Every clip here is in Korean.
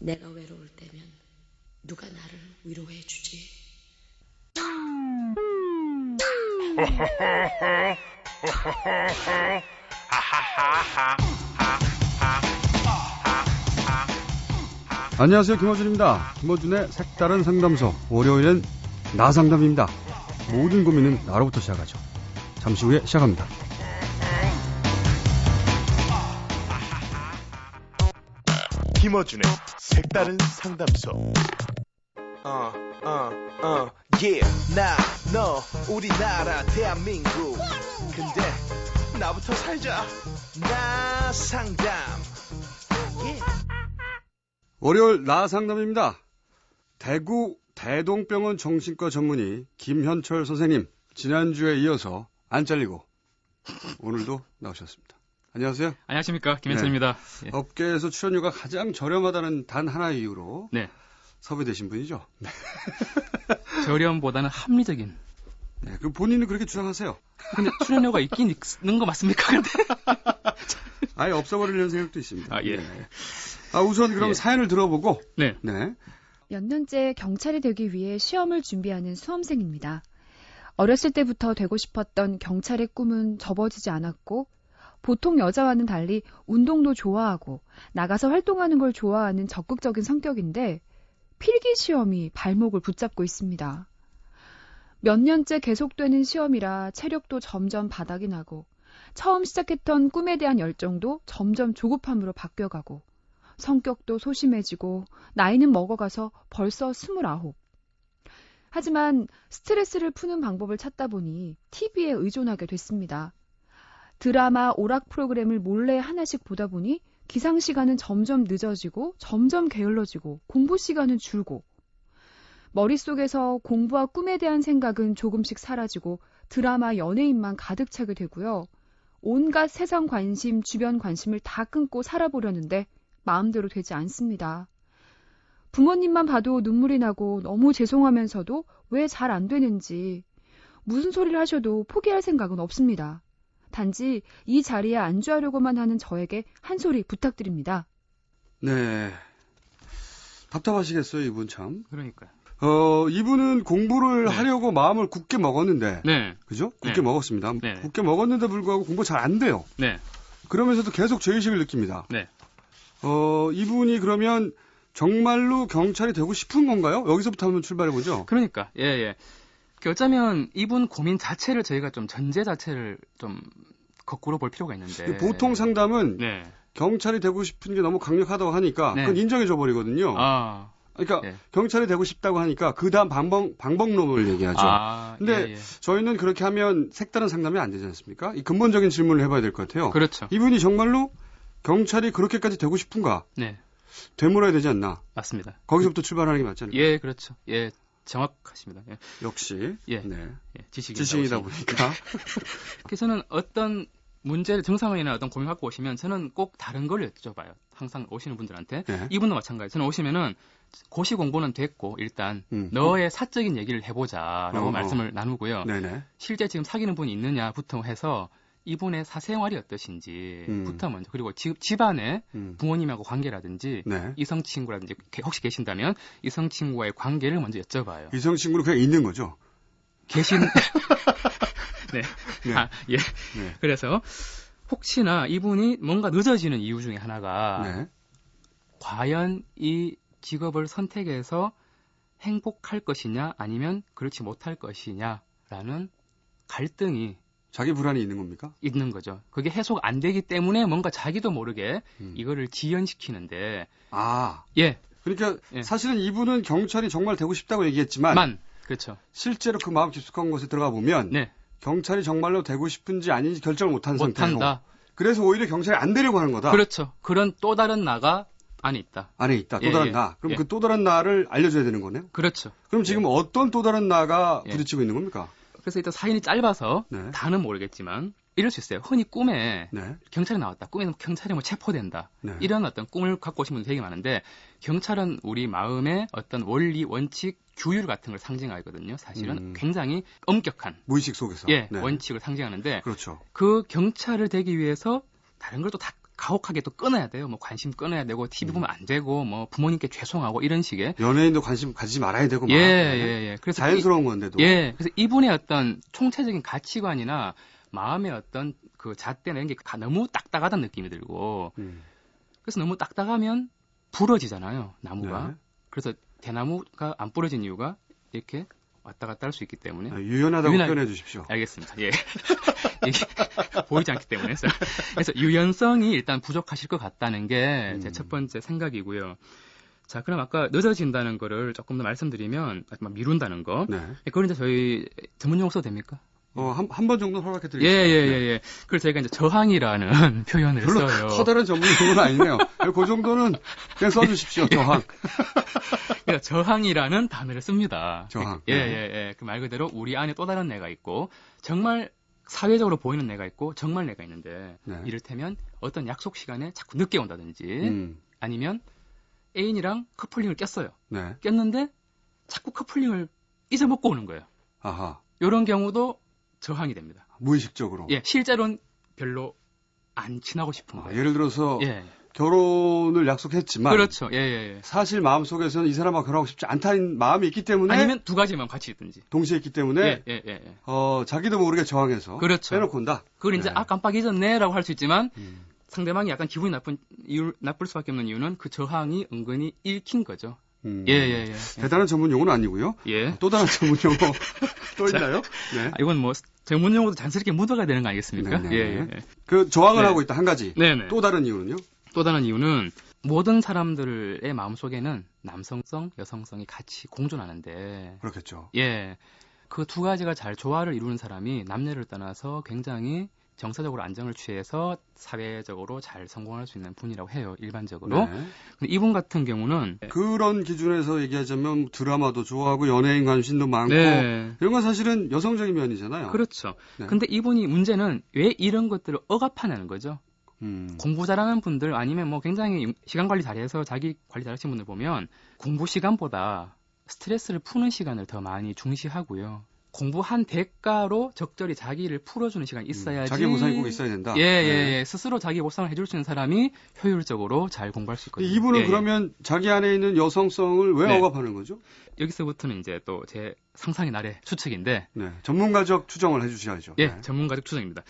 내가 외로울 때면 누가 나를 위로해 주지? 안녕하세요, 김어준입니다. 김어준의 색다른 상담소, 월요일엔 나 상담입니다. 모든 고민은 나로부터 시작하죠. 잠시 후에 시작합니다. 김어준의 색다른 상담소. 나, 너, 우리나라, 대한민국. 근데 나부터 살자. 나 상담. 월요일 나 상담입니다. 대구 대동병원 정신과 전문의 김현철 선생님, 지난주에 이어서 안 잘리고 오늘도 나오셨습니다. 안녕하세요. 안녕하십니까, 김현철입니다. 네. 업계에서 출연료가 가장 저렴하다는 단 하나의 이유로 네. 섭외되신 분이죠. 네. 저렴보다는 합리적인. 네, 그 본인은 그렇게 주장하세요. 근데 출연료가 있긴 있는 거 맞습니까? 근데 아예 없애버리려는 생각도 있습니다. 아, 예. 네. 우선 그럼 예. 사연을 들어보고. 네. 네. 몇 년째 경찰이 되기 위해 시험을 준비하는 수험생입니다. 어렸을 때부터 되고 싶었던 경찰의 꿈은 접어지지 않았고, 보통 여자와는 달리 운동도 좋아하고 나가서 활동하는 걸 좋아하는 적극적인 성격인데 필기 시험이 발목을 붙잡고 있습니다. 몇 년째 계속되는 시험이라 체력도 점점 바닥이 나고 처음 시작했던 꿈에 대한 열정도 점점 조급함으로 바뀌어가고 성격도 소심해지고 나이는 먹어가서 벌써 29. 하지만 스트레스를 푸는 방법을 찾다 보니 TV에 의존하게 됐습니다. 드라마, 오락 프로그램을 몰래 하나씩 보다 보니 기상 시간은 점점 늦어지고 점점 게을러지고 공부 시간은 줄고 머릿속에서 공부와 꿈에 대한 생각은 조금씩 사라지고 드라마, 연예인만 가득 차게 되고요. 온갖 세상 관심, 주변 관심을 다 끊고 살아보려는데 마음대로 되지 않습니다. 부모님만 봐도 눈물이 나고 너무 죄송하면서도 왜 잘 안 되는지 무슨 소리를 하셔도 포기할 생각은 없습니다. 단지 이 자리에 안주하려고만 하는 저에게 한 소리 부탁드립니다. 네. 답답하시겠어요, 이분 참. 그러니까요. 이분은 공부를 네. 하려고 마음을 굳게 먹었는데. 네. 그죠? 굳게 네. 먹었습니다. 네. 굳게 먹었는데 불구하고 공부 잘 안 돼요. 네. 그러면서도 계속 죄의식을 느낍니다. 네. 이분이 그러면 정말로 경찰이 되고 싶은 건가요? 여기서부터 한번 출발해보죠. 그러니까, 예. 어쩌면 이분 고민 자체를 저희가 좀 전제 자체를 좀 거꾸로 볼 필요가 있는데. 보통 상담은 네. 경찰이 되고 싶은 게 너무 강력하다고 하니까 네. 그건 인정해줘 버리거든요. 그러니까 예. 경찰이 되고 싶다고 하니까 그 다음 방법론을 얘기하죠. 근데 예. 저희는 그렇게 하면 색다른 상담이 안 되지 않습니까? 이 근본적인 질문을 해봐야 될 것 같아요. 그렇죠. 이분이 정말로 경찰이 그렇게까지 되고 싶은가? 네. 되물어야 되지 않나? 맞습니다. 거기서부터 출발하는 게 맞지 않을까? 예, 그렇죠. 예. 정확하십니다. 예. 역시. 예. 네. 예. 지식이다 보니까. 그래서는 어떤 문제를 증상이나 어떤 고민 갖고 오시면 저는 꼭 다른 걸 여쭤봐요. 항상 오시는 분들한테. 네. 이분도 마찬가지. 저는 오시면은 고시 공부는 됐고 일단 너의 사적인 얘기를 해보자라고 말씀을 나누고요. 네네. 실제 지금 사귀는 분이 있느냐부터 해서 이분의 사생활이 어떠신지부터 먼저 그리고 집안의 부모님하고 관계라든지 네. 이성 친구라든지 혹시 계신다면 이성 친구와의 관계를 먼저 여쭤봐요. 이성 친구는 그냥 있는 거죠. 계신 네. 네. 예. 네. 그래서 혹시나 이분이 뭔가 늦어지는 이유 중에 하나가 네. 과연 이 직업을 선택해서 행복할 것이냐 아니면 그렇지 못할 것이냐라는 갈등이 자기 불안이 있는 겁니까? 있는 거죠. 그게 해소가 안 되기 때문에 뭔가 자기도 모르게 이거를 지연시키는데 예. 그러니까 예. 사실은 이분은 경찰이 정말 되고 싶다고 얘기했지만 그렇죠. 실제로 실제로 그 마음 깊숙한 곳에 들어가 보면 네. 경찰이 정말로 되고 싶은지 아닌지 결정을 못한 상태고 못한다. 그래서 오히려 경찰이 안 되려고 하는 거다. 그렇죠. 그런 또 다른 나가 안에 있다. 안에 있다. 또 예, 다른 예. 나. 그럼 예. 그 또 다른 나를 알려줘야 되는 거네요. 그렇죠. 그럼 지금 어떤 또 다른 나가 예. 부딪히고 있는 겁니까? 그래서 일단 사연이 짧아서 네. 다는 모르겠지만 이럴 수 있어요. 흔히 꿈에 네. 경찰이 나왔다. 꿈에 경찰이 뭐 체포된다. 네. 이런 어떤 꿈을 갖고 오신 분들이 되게 많은데 경찰은 우리 마음의 어떤 원리, 원칙, 규율 같은 걸 상징하거든요. 사실은 굉장히 엄격한 무의식 속에서. 예, 네. 원칙을 상징하는데 그렇죠. 그 경찰을 되기 위해서 다른 걸 또 다 가혹하게 또 끊어야 돼요. 뭐 관심 끊어야 되고 TV 보면 안 되고 뭐 부모님께 죄송하고 이런 식의 연예인도 관심 가지지 말아야 되고 막. 예. 그래서 자연스러운 건데도. 예. 그래서 이분의 어떤 총체적인 가치관이나 마음의 어떤 그 잣대나 이런 게 너무 딱딱하다는 느낌이 들고 그래서 너무 딱딱하면 부러지잖아요. 나무가. 네. 그래서 대나무가 안 부러진 이유가 이렇게 왔다 갔다 할 수 있기 때문에. 유연하다고 표현해 주십시오. 알겠습니다. 예. 이게 보이지 않기 때문에. 그래서 유연성이 일단 부족하실 것 같다는 게 제 첫 번째 생각이고요. 자, 그럼 아까 늦어진다는 거를 조금 더 말씀드리면, 미룬다는 거. 네. 그건 이제 저희 전문 용어 써도 됩니까? 한 번 정도 허락해 드리겠습니다. 예. 그래서 저희가 이제 저항이라는 표현을 별로 써요. 커다란 전문 용어는 아니네요. 그 정도는 그냥 써주십시오. 저항. 그러니까 저항이라는 단어를 씁니다. 저항. 예. 그 말 그대로 우리 안에 또 다른 내가 있고 정말 사회적으로 보이는 내가 있고 정말 내가 있는데 네. 이를테면 어떤 약속 시간에 자꾸 늦게 온다든지 아니면 애인이랑 커플링을 꼈어요. 네. 꼈는데 자꾸 커플링을 잊어먹고 오는 거예요. 아하. 이런 경우도 저항이 됩니다. 무의식적으로. 예, 실제로는 별로 안 친하고 싶은 거예요. 예를 들어서 예. 결혼을 약속했지만 그렇죠. 예. 사실 마음속에서는 이 사람하고 결혼하고 싶지 않다는 마음이 있기 때문에 아니면 두 가지만 같이 있든지. 동시에 있기 때문에 예. 자기도 모르게 저항해서 그렇죠. 빼놓고 온다. 그걸 이제 네. 깜빡 잊었네라고 할 수 있지만 상대방이 약간 기분이 나쁠 수밖에 없는 이유는 그 저항이 은근히 읽힌 거죠. 예. 대단한 전문 용어는 아니고요. 예. 또 다른 전문 용어 또 있나요? 네. 이건 뭐 전문 용어도 자연스럽게 묻어가야 되는 거 아니겠습니까? 네네. 예. 그 저항을 네. 하고 있다 한 가지. 네네. 또 다른 이유는요? 또 다른 이유는 모든 사람들의 마음속에는 남성성, 여성성이 같이 공존하는데 그렇겠죠. 예. 그 두 가지가 잘 조화를 이루는 사람이 남녀를 떠나서 굉장히 정서적으로 안정을 취해서 사회적으로 잘 성공할 수 있는 분이라고 해요. 일반적으로. 네. 근데 이분 같은 경우는 그런 기준에서 얘기하자면 드라마도 좋아하고 연예인 관심도 많고 네. 이런 건 사실은 여성적인 면이잖아요. 그렇죠. 네. 근데 이분이 문제는 왜 이런 것들을 억압하냐는 거죠. 공부 잘하는 분들 아니면 뭐 굉장히 시간 관리 잘해서 자기 관리 잘하시는 분들 보면 공부 시간보다 스트레스를 푸는 시간을 더 많이 중시하고요. 공부한 대가로 적절히 자기를 풀어주는 시간이 있어야지. 자기 보상이 꼭 있어야 된다. 예. 스스로 자기 보상을 해줄 수 있는 사람이 효율적으로 잘 공부할 수 있거든요. 이분은 예. 그러면 자기 안에 있는 여성성을 왜 네. 억압하는 거죠? 여기서부터는 이제 또 제 상상의 날의 추측인데 네. 전문가적 추정을 해주셔야죠. 예, 네. 전문가적 추정입니다.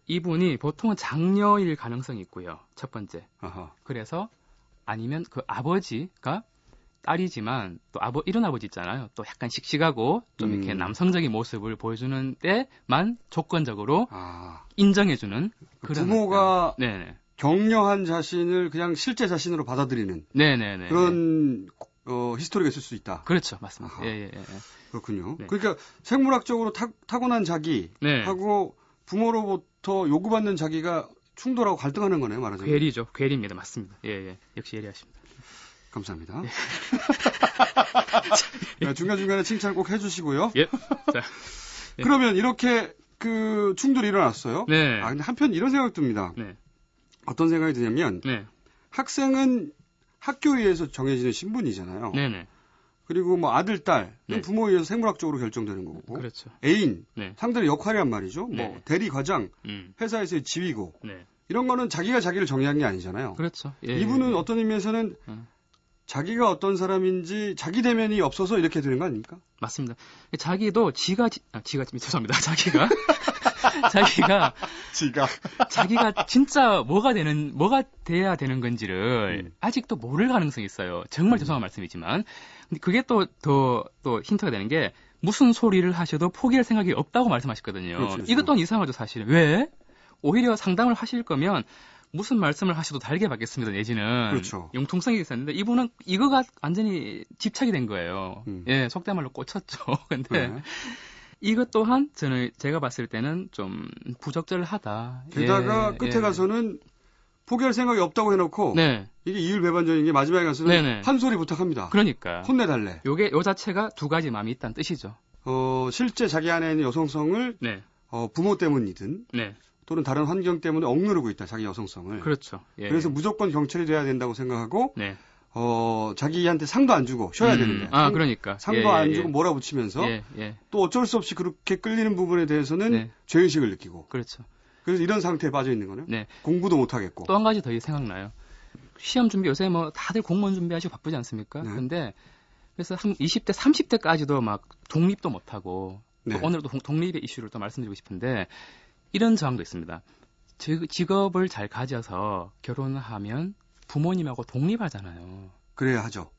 이분이 보통은 장녀일 가능성이 있고요. 첫 번째. 아하. 그래서 아니면 그 아버지가 딸이지만 또 이런 아버지 있잖아요. 또 약간 씩씩하고 좀 이렇게 남성적인 모습을 보여주는 때만 조건적으로 인정해주는 그런 부모가 네네. 격려한 자신을 그냥 실제 자신으로 받아들이는 네네네. 그런 히스토리가 있을 수 있다. 그렇죠, 맞습니다. 아하. 예. 그렇군요. 네. 그러니까 생물학적으로 타고난 자기하고 부모로부터 요구받는 자기가 충돌하고 갈등하는 거네요, 말하자면. 괴리죠, 괴리입니다, 맞습니다. 예. 역시 예리하십니다. 감사합니다. 네, 중간중간에 칭찬 꼭 해주시고요. 예. 자, 예. 그러면 이렇게 그 충돌이 일어났어요. 네. 근데 한편 이런 생각이 듭니다. 네. 어떤 생각이 드냐면 네. 학생은 학교에 의해서 정해지는 신분이잖아요. 네네. 그리고 뭐 아들, 딸, 네. 부모에 의해서 생물학적으로 결정되는 거고. 그렇죠. 애인, 네. 상대의 역할이란 말이죠. 뭐 네. 대리 과장, 회사에서의 지위고. 네. 이런 거는 자기가 자기를 정의한 게 아니잖아요. 그렇죠. 예. 이분은 어떤 의미에서는 자기가 어떤 사람인지 자기 대면이 없어서 이렇게 되는 거 아닙니까? 맞습니다. 자기도 지가 죄송합니다. 자기가 진짜 뭐가 돼야 되는 건지를 아직도 모를 가능성이 있어요. 정말 죄송한 말씀이지만. 근데 그게 또 힌트가 되는 게 무슨 소리를 하셔도 포기할 생각이 없다고 말씀하셨거든요. 그렇죠. 이것 또한 이상하죠, 사실은. 왜? 오히려 상담을 하실 거면 무슨 말씀을 하셔도 다르게 받겠습니다, 내지는. 그렇죠. 융통성이 있었는데 이분은 이거가 완전히 집착이 된 거예요. 예, 속된 말로 꽂혔죠. 근데 네. 이것 또한 제가 봤을 때는 좀 부적절하다. 게다가 예, 끝에 예. 가서는 포기할 생각이 없다고 해놓고 네. 이게 이율배반적인 게 마지막에 가서는 네네. 한 소리 부탁합니다. 그러니까 혼내달래. 요 자체가 두 가지 마음이 있다는 뜻이죠. 실제 자기 안에 있는 여성성을 네. 부모 때문이든 네. 또는 다른 환경 때문에 억누르고 있다, 자기 여성성을. 그렇죠. 예. 그래서 무조건 경찰이 돼야 된다고 생각하고 네. 자기한테 상도 안 주고 쉬어야 되는데. 그러니까. 상도 안 주고 몰아붙이면서 예. 또 어쩔 수 없이 그렇게 끌리는 부분에 대해서는 네. 죄의식을 느끼고. 그렇죠. 그래서 이런 상태에 빠져 있는 거네요. 네. 공부도 못 하겠고. 또 한 가지 더 생각나요. 시험 준비 요새 뭐 다들 공무원 준비하시고 바쁘지 않습니까? 네. 그런데 그래서 20대, 30대까지도 막 독립도 못 하고 네. 오늘도 독립의 이슈를 또 말씀드리고 싶은데 이런 저항도 있습니다. 직업을 잘 가져서 결혼하면 부모님하고 독립하잖아요. 그래야 하죠.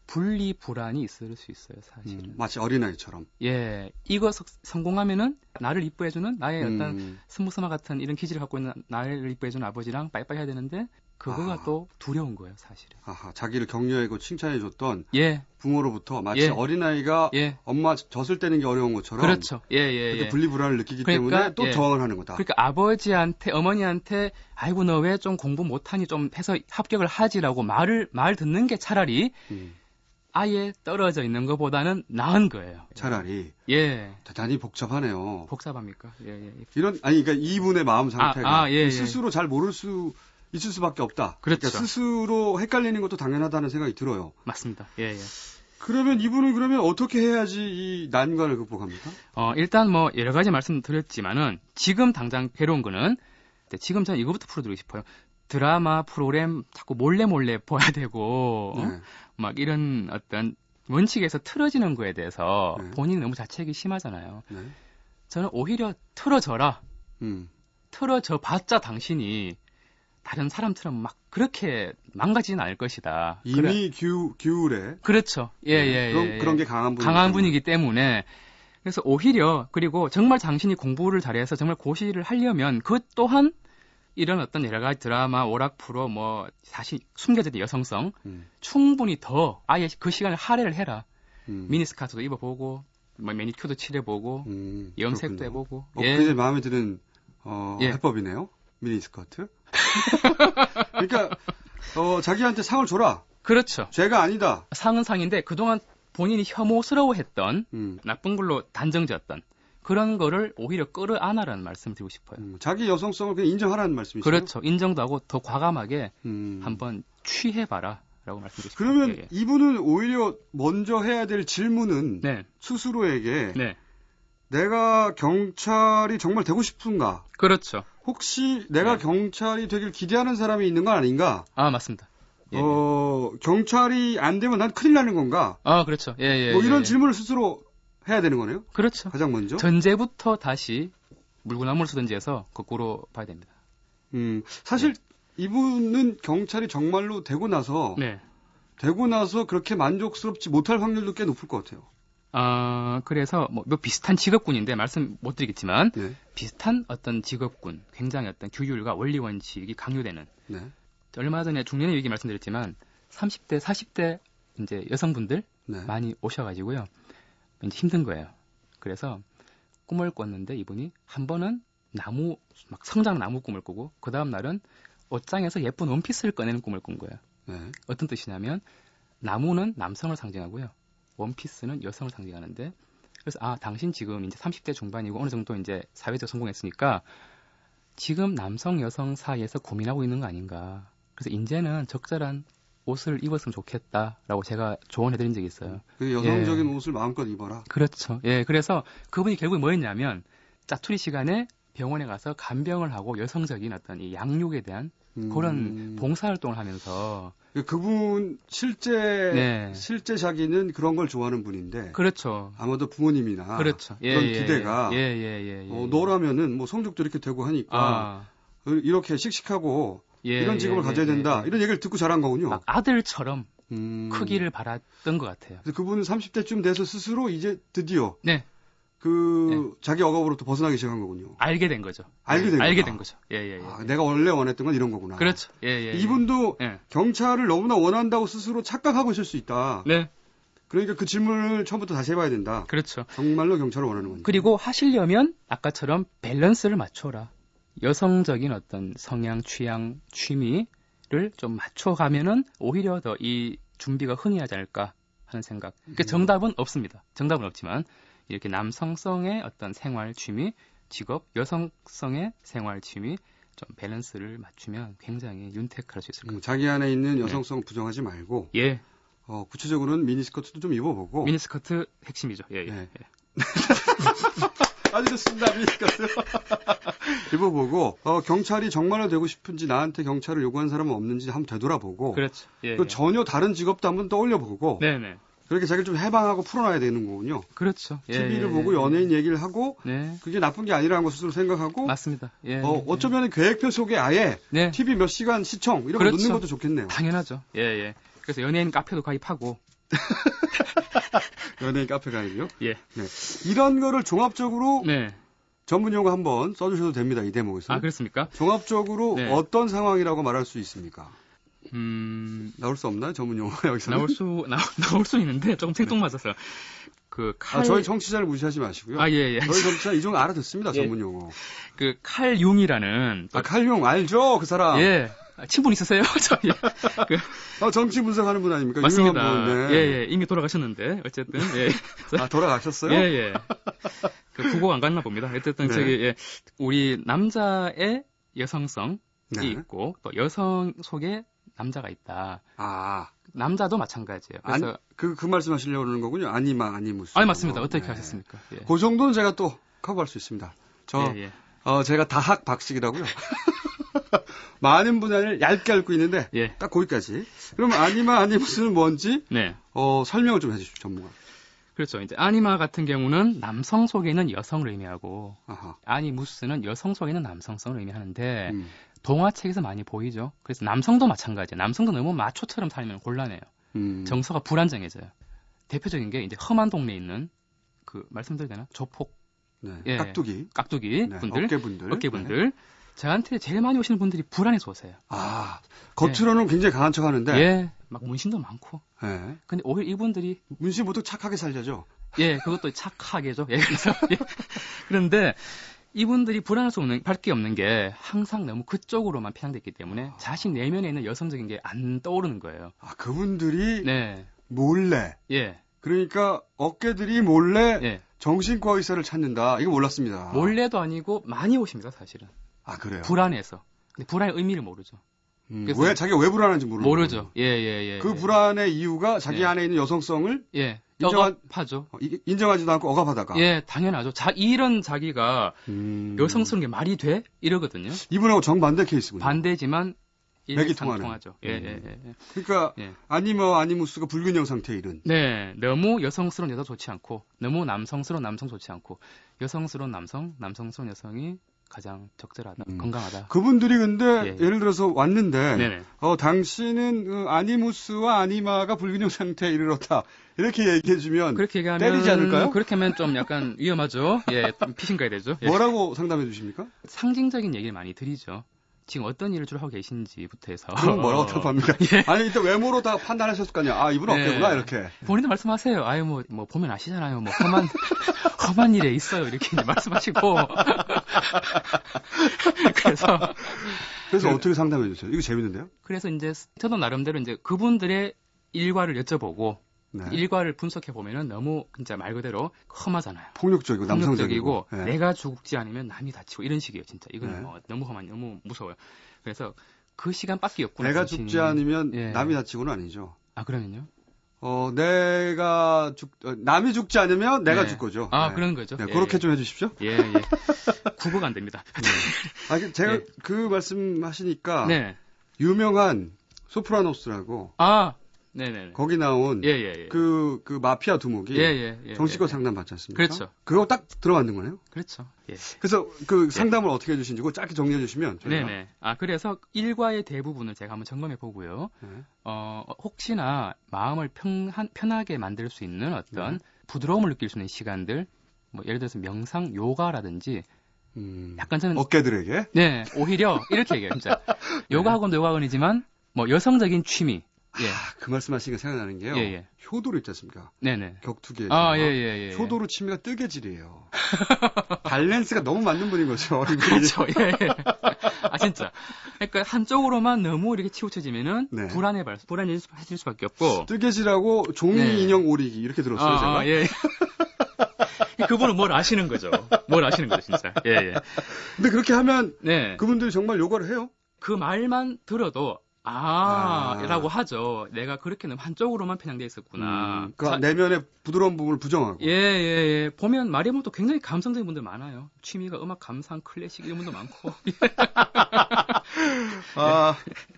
분리 불안이 있을 수 있어요, 사실은. 마치 어린아이처럼. 예, 이거 성공하면은 나를 이뻐해주는 나의 어떤 음. 스무스마 같은 이런 기질을 갖고 있는 나를 이뻐해주는 아버지랑 빠이빠이 해야 되는데 그거가 또 두려운 거예요, 사실은. 아하, 자기를 격려하고 칭찬해줬던 예, 부모로부터 마치 예. 어린아이가 예, 엄마 젖을 떼는 게 어려운 것처럼 그렇죠. 예, 예, 그렇게 예. 분리불안을 느끼기 그러니까, 때문에 또 예. 저항을 하는 거다. 그러니까 아버지한테 어머니한테 아이고 너 왜 좀 공부 못하니 좀 해서 합격을 하지라고 말 듣는 게 차라리 음, 아예 떨어져 있는 것보다는 나은 거예요. 차라리 예, 대단히 복잡하네요. 복잡합니까? 예, 예. 이런 아니 그러니까 이분의 마음 상태가 예, 예. 스스로 잘 모를 수 있을 수밖에 없다. 그렇죠. 그러니까 스스로 헷갈리는 것도 당연하다는 생각이 들어요. 맞습니다. 예, 예. 그러면 이분은 그러면 어떻게 해야지 이 난관을 극복합니까? 일단 뭐 여러 가지 말씀드렸지만은 지금 당장 괴로운 거는 지금 저는 이거부터 풀어드리고 싶어요. 드라마 프로그램 자꾸 몰래 봐야 되고 네. 막 이런 어떤 원칙에서 틀어지는 거에 대해서 네. 본인이 너무 자책이 심하잖아요. 네. 저는 오히려 틀어져라. 음. 틀어져 봤자 당신이 다른 사람처럼 막 그렇게 망가지진 않을 것이다. 이미 규율에 그렇죠. 예, 네. 예, 그런, 예. 그런 게 강한 분이기 강한 때문에. 분이기 때문에 그래서 오히려 그리고 정말 당신이 공부를 잘해서 정말 고시를 하려면 그 또한 이런 어떤 여러 가지 드라마, 오락 프로 뭐 사실 숨겨져 있는 여성성 충분히 더 아예 그 시간을 할애를 해라. 미니스커트도 입어보고 뭐 매니큐어도 칠해보고 염색도 그렇군요. 해보고 굉장히 마음에 드는 예. 해법이네요. 미니스커트. 그러니까 자기한테 상을 줘라. 그렇죠. 죄가 아니다. 상은 상인데 그동안 본인이 혐오스러워했던 나쁜 걸로 단정지었던 그런 거를 오히려 끌어안아라는 말씀을 드리고 싶어요. 자기 여성성을 그냥 인정하라는 말씀이시죠? 그렇죠. 인정도 하고 더 과감하게 한번 취해봐라 라고 말씀드리고 싶어요. 그러면 예, 예. 이분은 오히려 먼저 해야 될 질문은 네. 스스로에게 네. 내가 경찰이 정말 되고 싶은가? 그렇죠. 혹시 내가 네. 경찰이 되길 기대하는 사람이 있는 건 아닌가? 아, 맞습니다. 예, 예. 경찰이 안 되면 난 큰일 나는 건가? 아, 그렇죠. 예, 예. 뭐 이런 예. 질문을 스스로 해야 되는 거네요? 그렇죠. 가장 먼저? 전제부터 다시 물구나무를 쓰든지 해서 거꾸로 봐야 됩니다. 사실 이분은 경찰이 정말로 되고 나서 네. 그렇게 만족스럽지 못할 확률도 꽤 높을 것 같아요. 그래서 뭐 비슷한 직업군인데 말씀 못 드리겠지만 네. 비슷한 어떤 직업군, 굉장히 어떤 규율과 원리 원칙이 강요되는. 네. 얼마 전에 중년의 위기 말씀드렸지만 30대, 40대 이제 여성분들 네. 많이 오셔가지고요. 이제 힘든 거예요. 그래서 꿈을 꿨는데 이분이 한 번은 나무, 막 성장 나무 꿈을 꾸고 그 다음 날은 옷장에서 예쁜 원피스를 꺼내는 꿈을 꾼 거예요. 네. 어떤 뜻이냐면 나무는 남성을 상징하고요. 원피스는 여성을 상징하는데 그래서 당신 지금 이제 30대 중반이고 어느 정도 이제 사회적 성공했으니까 지금 남성 여성 사이에서 고민하고 있는 거 아닌가. 그래서 이제는 적절한 옷을 입었으면 좋겠다라고 제가 조언해드린 적이 있어요. 그 여성적인 옷을 마음껏 입어라. 그렇죠. 예, 그래서 그분이 결국에 뭐 했냐면 짜투리 시간에 병원에 가서 간병을 하고 여성적인 어떤 이 양육에 대한 그런 봉사활동을 하면서 그분 실제 자기는 그런 걸 좋아하는 분인데 그렇죠. 아마도 부모님이나 그렇죠. 그런 기대가 너라면은 뭐 성적도 이렇게 되고 하니까 이렇게 씩씩하고 이런 직업을 가져야 된다. 이런 얘기를 듣고 자란 거군요. 막 아들처럼 크기를 바랐던 것 같아요. 그래서 그분은 30대쯤 돼서 스스로 이제 드디어 네. 자기 억압으로부터 벗어나기 시작한 거군요. 알게 된 거죠. 알게 된 거죠. 예. 내가 원래 원했던 건 이런 거구나. 그렇죠. 예. 이분도 경찰을 너무나 원한다고 스스로 착각하고 있을 수 있다. 네. 그러니까 그 질문을 처음부터 다시 해봐야 된다. 그렇죠. 정말로 경찰을 원하는 건지. 그리고 하시려면 아까처럼 밸런스를 맞춰라. 여성적인 어떤 성향, 취향, 취미를 좀 맞춰가면은 오히려 더 이 준비가 흥미하지 않을까 하는 생각. 그러니까 정답은 없습니다. 정답은 없지만 이렇게 남성성의 어떤 생활 취미, 직업, 여성성의 생활 취미 좀 밸런스를 맞추면 굉장히 윤택할 수 있을 것 같아요. 자기 안에 있는 여성성 부정하지 말고 예. 구체적으로는 미니스커트도 좀 입어보고 미니스커트 핵심이죠. 예. 네. 아주 좋습니다. 이거 보고 경찰이 정말로 되고 싶은지 나한테 경찰을 요구한 사람은 없는지 한번 되돌아보고 그렇죠. 예, 그 전혀 다른 직업도 한번 떠올려보고 네네. 그렇게 자기를 좀 해방하고 풀어놔야 되는 거군요. 그렇죠. TV를 보고 연예인 얘기를 하고 네. 그게 나쁜 게 아니라는 걸 스스로 생각하고 맞습니다. 예. 어쩌면 계획표 속에 아예 네. TV 몇 시간 시청 이런 그렇죠. 거 넣는 것도 좋겠네요. 당연하죠. 예, 예. 그래서 연예인 카페도 가입하고. 연예인 카페 가입이요? 예. 네. 이런 거를 종합적으로 네. 전문 용어 한번 써주셔도 됩니다. 이 대목에서. 아, 그렇습니까? 종합적으로 네. 어떤 상황이라고 말할 수 있습니까? 나올 수 없나요? 전문 용어가 여기서는? 나올 수 있는데 조금 생뚱맞아서. 저희 청취자를 무시하지 마시고요. 아, 예, 예. 저희 청취자 이 정도 알아듣습니다. 예. 전문 용어. 칼융이라는. 칼융 알죠? 그 사람. 예. 친분 있으세요? 저희. 정치 분석하는 분 아닙니까? 맞습니다. 유명한 분. 네. 예, 예. 이미 돌아가셨는데, 어쨌든. 예. 돌아가셨어요? 예, 예. 부고 안 갔나 봅니다. 어쨌든 네. 우리 남자의 여성성이 네. 있고, 또 여성 속에 남자가 있다. 남자도 마찬가지예요. 그래서 그 말씀하시려고 그러는 거군요. 아니마, 아니무스. 아니, 맞습니다. 어떻게 하셨습니까? 예. 그 정도는 제가 또 커버할 수 있습니다. 제가 다학 박식이라고요. 많은 분야를 얇게 앓고 있는데 딱 거기까지. 그럼 아니마, 아니무스는 뭔지 설명을 좀 해주십시오, 전문가. 그렇죠. 이제 아니마 같은 경우는 남성 속에 있는 여성을 의미하고 아니무스는 여성 속에 있는 남성성을 의미하는데 동화책에서 많이 보이죠. 그래서 남성도 마찬가지예요. 남성도 너무 마초처럼 살면 곤란해요. 정서가 불안정해져요. 대표적인 게 이제 험한 동네에 있는 말씀드려도 되나? 조폭. 네. 깍두기 분들. 어깨분들. 네. 저한테 제일 많이 오시는 분들이 불안해서 오세요. 겉으로는 굉장히 강한 척 하는데. 예. 막 문신도 많고. 네. 근데 오히려 이분들이. 문신 보통 착하게 살자죠. 예, 그것도 착하게죠. 예, 그래서. 그런데 이분들이 불안할 수밖에 없는 게 항상 너무 그쪽으로만 편향됐기 때문에 자신 내면에 있는 여성적인 게 안 떠오르는 거예요. 그분들이 몰래. 예. 그러니까 어깨들이 몰래 정신과 의사를 찾는다. 이거 몰랐습니다. 몰래도 아니고 많이 오십니다, 사실은. 그래요? 불안해서. 근데 불안의 의미를 모르죠. 왜 자기가 왜 불안한지 모르죠. 예. 그 불안의 이유가 자기 안에 있는 여성성을 억압하죠. 인정하지도 않고 억압하다가. 예, 당연하죠. 이런 자기가 여성스러운 게 말이 돼? 이러거든요. 이분하고 정반대 케이스군요. 반대지만 맥이 통하죠. 예. 그러니까 아니마 아니무스가 불균형 상태에 이른. 네, 너무 여성스러운 여자 좋지 않고 너무 남성스러운 남성 좋지 않고 여성스러운 남성스러운 여성이 가장 적절하다, 건강하다. 그분들이 근데 예를 들어서 왔는데 당신은 아니무스와 아니마가 불균형 상태에 이르렀다. 이렇게 얘기해주면 그렇게 얘기하면 때리지 않을까요? 그렇게 하면 좀 약간 위험하죠. 예, 피신 가야 되죠. 뭐라고 상담해 주십니까? 상징적인 얘기를 많이 드리죠. 지금 어떤 일을 주로 하고 계신지부터 해서. 그럼 뭐라고 답합니까? 아니, 일단 외모로 다 판단하셨을 거 아니야. 이분은 어깨구나, 이렇게. 본인도 말씀하세요. 뭐, 보면 아시잖아요. 뭐, 험한 일에 있어요. 이렇게 말씀하시고. 그래서 어떻게 상담해 주세요? 이거 재밌는데요? 그래서 이제, 저도 나름대로 이제 그분들의 일과를 여쭤보고, 일과를 분석해 보면은 너무 진짜 말 그대로 험하잖아요. 폭력적이고 남성적이고 내가 죽지 않으면 남이 다치고 이런 식이에요, 진짜. 이건 너무 너무 무서워요. 그래서 그 시간밖에 없구나. 내가 죽지 않으면 남이 다치고는 아니죠. 그러면요? 남이 죽지 않으면 내가 죽고죠. 그런 거죠. 그렇게 좀 해주십시오. 예. 구vo가 안 됩니다. 제가 그 말씀하시니까 유명한 소프라노스라고. 네네. 거기 나온 그 마피아 두목이 정신과 상담 받지 않습니까? 그렇죠. 그거 딱 들어맞는 거네요. 그렇죠. 그래서 그 상담을 어떻게 해주신지 그거 짧게 정리해 주시면 저희가. 네네. 그래서 일과의 대부분을 제가 한번 점검해 보고요. 혹시나 마음을 편하게 만들 수 있는 어떤 부드러움을 느낄 수 있는 시간들, 뭐 예를 들어서 명상, 요가라든지. 약간 저는 어깨들에게. 오히려 이렇게 얘기해요. 진짜 요가 학원도 요가 학원이지만 뭐 여성적인 취미. 그 말씀하시니까 생각나는 게요. 효도로 있지 않습니까? 네네. 격투기에. 효도로 취미가 뜨개질이에요. 밸런스가 너무 맞는 분인 거죠. 그렇죠. 진짜. 그러니까 한쪽으로만 너무 이렇게 치우쳐지면은 불안해질 수밖에 없고. 뜨개질하고 종이 인형 오리기 이렇게 들었어요, 제가. 그분은 뭘 아시는 거죠. 진짜. 근데 그렇게 하면 그분들이 정말 요가를 해요? 그 말만 들어도 라고 하죠. 내가 그렇게는 한쪽으로만 편향돼 있었구나. 그 내면의 부드러운 부분을 부정하고. 예. 보면 마리아몬도 굉장히 감성적인 분들 많아요. 취미가 음악 감상, 클래식 이런 분도 많고.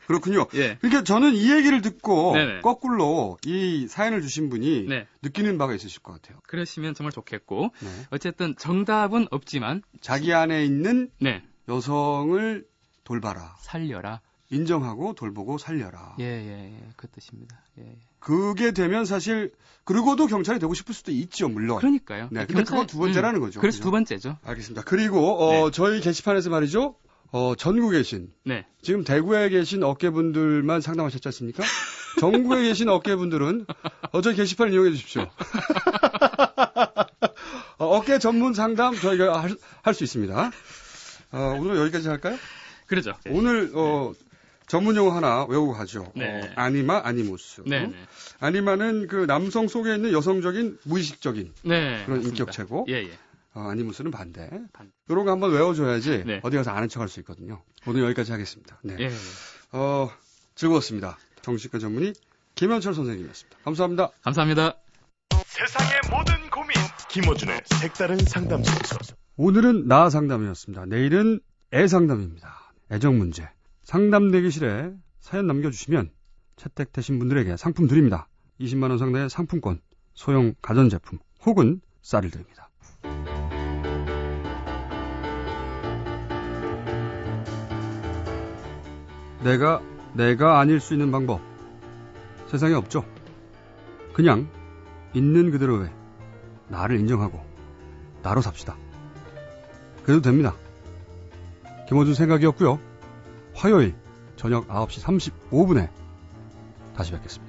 그렇군요. 예. 그러니까 저는 이 얘기를 듣고 네네. 거꾸로 이 사연을 주신 분이 네. 느끼는 바가 있으실 것 같아요. 그러시면 정말 좋겠고. 네. 어쨌든 정답은 없지만 자기 안에 있는 네. 여성을 돌봐라. 살려라. 인정하고 돌보고 살려라. 예. 그 뜻입니다. 예. 그게 되면 사실 그러고도 경찰이 되고 싶을 수도 있죠, 물론. 그러니까요. 네, 근데 그건 두 번째라는 거죠. 그래서 두 번째죠. 알겠습니다. 그리고 저희 게시판에서 말이죠. 전국에 계신 지금 대구에 계신 어깨분들만 상담하셨지 않습니까? 전국에 계신 어깨분들은 저희 게시판 이용해 주십시오. 어깨 전문 상담 저희가 할 수 있습니다. 오늘은 여기까지 할까요? 그러죠. 오늘 전문 용어 하나 외우고 가죠. 네. 아니마, 아니무스. 네. 아니마는 그 남성 속에 있는 여성적인 무의식적인 그런 맞습니다. 인격체고, 예. 아니무스는 반대. 이런 거 한번 외워줘야지 어디 가서 아는 척할 수 있거든요. 오늘 여기까지 하겠습니다. 네. 예. 즐거웠습니다. 정신과 전문의 김현철 선생님이었습니다. 감사합니다. 감사합니다. 세상의 모든 고민 김어준의 색다른 상담소서. 오늘은 나 상담이었습니다. 내일은 애 상담입니다. 애정 문제. 상담 대기실에 사연 남겨주시면 채택되신 분들에게 상품 드립니다. 20만 원 상당의 상품권, 소형 가전제품 혹은 쌀을 드립니다. 내가 아닐 수 있는 방법 세상에 없죠. 그냥 있는 그대로의 나를 인정하고 나로 삽시다. 그래도 됩니다. 김어준 생각이었고요. 화요일 저녁 9시 35분에 다시 뵙겠습니다.